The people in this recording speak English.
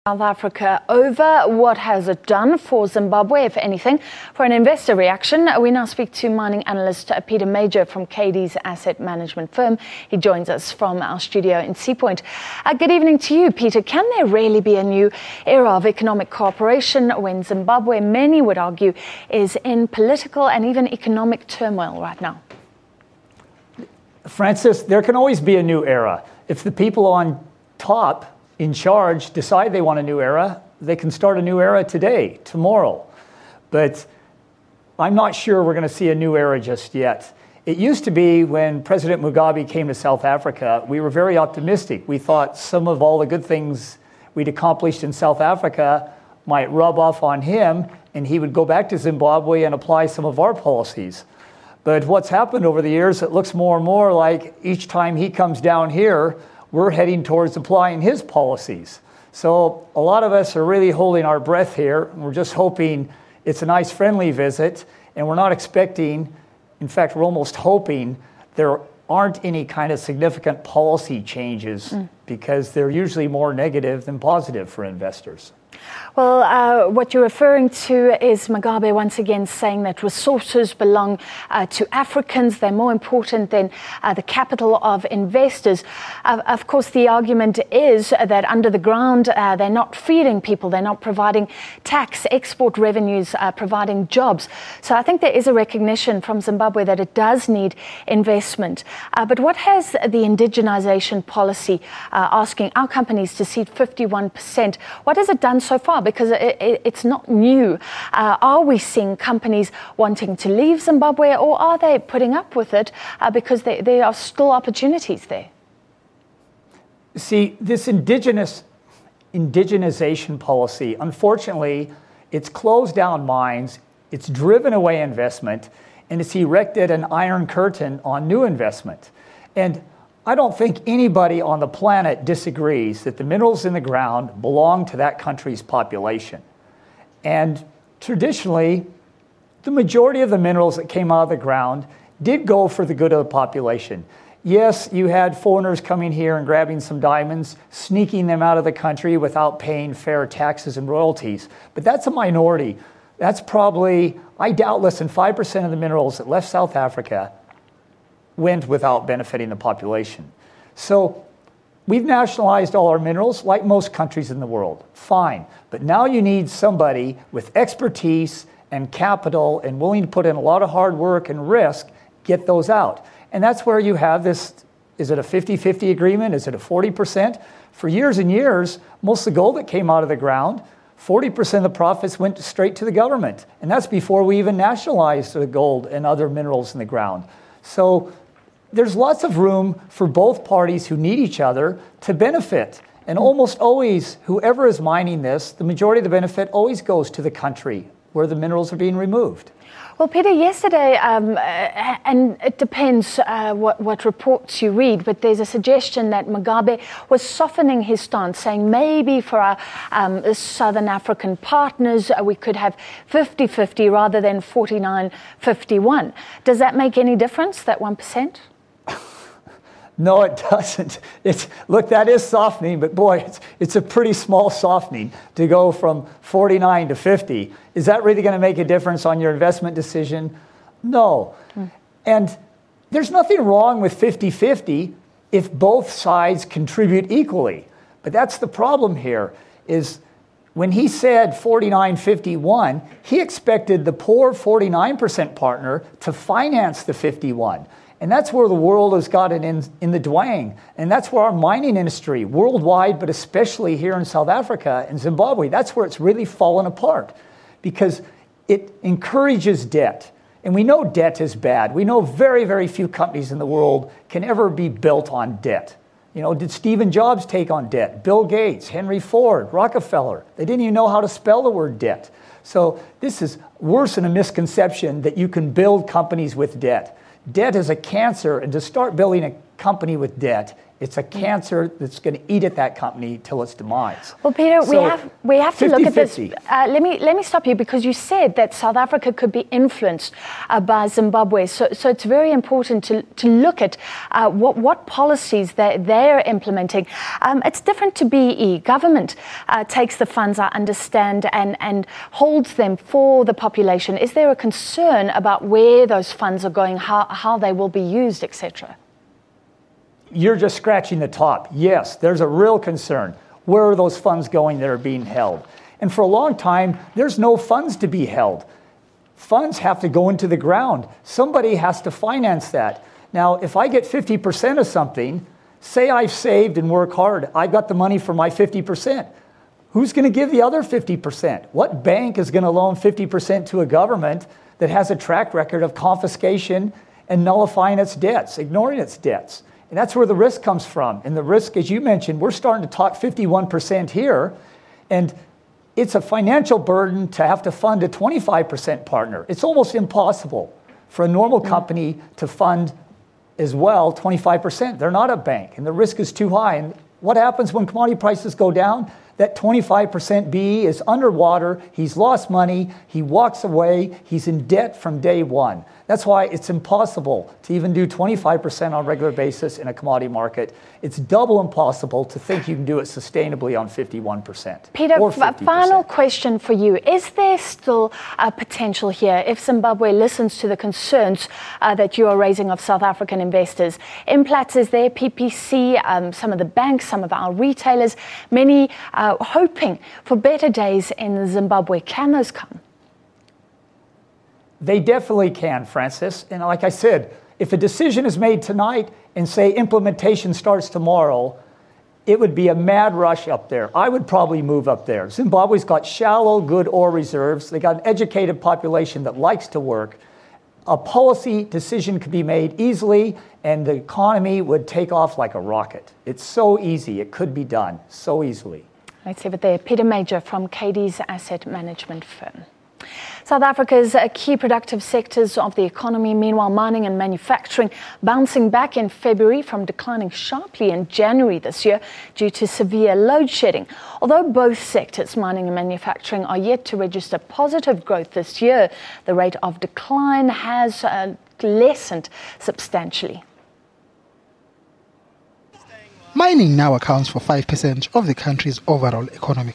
South Africa over. What has it done for Zimbabwe, if anything? For an investor reaction, we now speak to mining analyst Peter Major from cede's asset management firm. He joins us from our studio in Seapoint. Good evening to you, Peter. Can there really be a new era of economic cooperation when Zimbabwe, many would argue, is in political and even economic turmoil right now? Francis, there can always be a new era. If the people on top in charge decide they want a new era, they can start a new era today, tomorrow. But I'm not sure we're going to see a new era just yet. It used to be when President Mugabe came to South Africa, we were very optimistic. We thought some of all the good things we'd accomplished in South Africa might rub off on him, and he would go back to Zimbabwe and apply some of our policies. But what's happened over the years, it looks more and more like each time he comes down here, we're heading towards applying his policies. So a lot of us are really holding our breath here. We're just hoping it's a nice friendly visit, and we're not expecting, in fact, we're almost hoping there aren't any kind of significant policy changes because they're usually more negative than positive for investors. Well, what you're referring to is Mugabe once again saying that resources belong to Africans. They're more important than the capital of investors. Of course, the argument is that under the ground, they're not feeding people. They're not providing tax, export revenues, providing jobs. So I think there is a recognition from Zimbabwe that it does need investment. But what has the indigenisation policy asking our companies to cede 51%? What has it done so far? Because it's not new. Are we seeing companies wanting to leave Zimbabwe, or are they putting up with it because there are still opportunities there? See, this indigenization policy, unfortunately, it's closed down mines, it's driven away investment, and it's erected an iron curtain on new investment. And I don't think anybody on the planet disagrees that the minerals in the ground belong to that country's population. And traditionally, the majority of the minerals that came out of the ground did go for the good of the population. Yes, you had foreigners coming here and grabbing some diamonds, sneaking them out of the country without paying fair taxes and royalties. But that's a minority. That's probably, I doubt, less than 5% of the minerals that left South Africa went without benefiting the population. So we've nationalized all our minerals like most countries in the world. Fine. But now you need somebody with expertise and capital and willing to put in a lot of hard work and risk, get those out. And that's where you have this, is it a 50-50 agreement? Is it a 40%? For years and years, most of the gold that came out of the ground, 40% of the profits went straight to the government. And that's before we even nationalized the gold and other minerals in the ground. So there's lots of room for both parties who need each other to benefit. And almost always, whoever is mining this, the majority of the benefit always goes to the country where the minerals are being removed. Well, Peter, yesterday, and it depends what reports you read, but there's a suggestion that Mugabe was softening his stance, saying maybe for our Southern African partners, we could have 50-50 rather than 49-51. Does that make any difference, that 1%? No, it doesn't. Look, that is softening, but boy, it's a pretty small softening to go from 49 to 50. Is that really going to make a difference on your investment decision? No. And there's nothing wrong with 50-50 if both sides contribute equally. But that's the problem here, is when he said 49-51, he expected the poor 49% partner to finance the 51. And that's where the world has gotten in the dwang. And that's where our mining industry, worldwide, but especially here in South Africa and Zimbabwe, that's where it's really fallen apart. Because it encourages debt. And we know debt is bad. We know very, very few companies in the world can ever be built on debt. You know, did Steve Jobs take on debt? Bill Gates, Henry Ford, Rockefeller. They didn't even know how to spell the word debt. So this is worse than a misconception that you can build companies with debt. Debt is a cancer, and to start building a company with debt. It's a cancer that's going to eat at that company till its demise. Well, Peter, So, we have to look at this. 50-50. Let me stop you, because you said that South Africa could be influenced by Zimbabwe. So it's very important to look at what policies they're implementing. It's different to BE. Government takes the funds, I understand, and holds them for the population. Is there a concern about where those funds are going, how they will be used, etc.? You're just scratching the top. Yes, there's a real concern. Where are those funds going that are being held? And for a long time, there's no funds to be held. Funds have to go into the ground. Somebody has to finance that. Now, if I get 50% of something, say I've saved and worked hard, I got the money for my 50%. Who's going to give the other 50%? What bank is going to loan 50% to a government that has a track record of confiscation and nullifying its debts, ignoring its debts? And that's where the risk comes from. And the risk, as you mentioned, we're starting to talk 51% here. And it's a financial burden to have to fund a 25% partner. It's almost impossible for a normal company to fund as well 25%. They're not a bank, and the risk is too high. And what happens when commodity prices go down? That 25% BE is underwater. He's lost money. He walks away. He's in debt from day one. That's why it's impossible to even do 25% on a regular basis in a commodity market. It's double impossible to think you can do it sustainably on 51%. Peter, or 50%. Final question for you. Is there still a potential here, if Zimbabwe listens to the concerns that you are raising of South African investors? Implats is there, PPC, some of the banks, some of our retailers, many hoping for better days in Zimbabwe. Can those come? They definitely can, Francis. And like I said, if a decision is made tonight and say implementation starts tomorrow, it would be a mad rush up there. I would probably move up there. Zimbabwe's got shallow, good ore reserves. They got an educated population that likes to work. A policy decision could be made easily, and the economy would take off like a rocket. It's so easy. It could be done so easily. Let's leave it there. Peter Major from Cady's asset management firm. South Africa's key productive sectors of the economy, meanwhile mining and manufacturing, bouncing back in February from declining sharply in January this year due to severe load shedding. Although both sectors, mining and manufacturing, are yet to register positive growth this year, the rate of decline has lessened substantially. Mining now accounts for 5% of the country's overall economic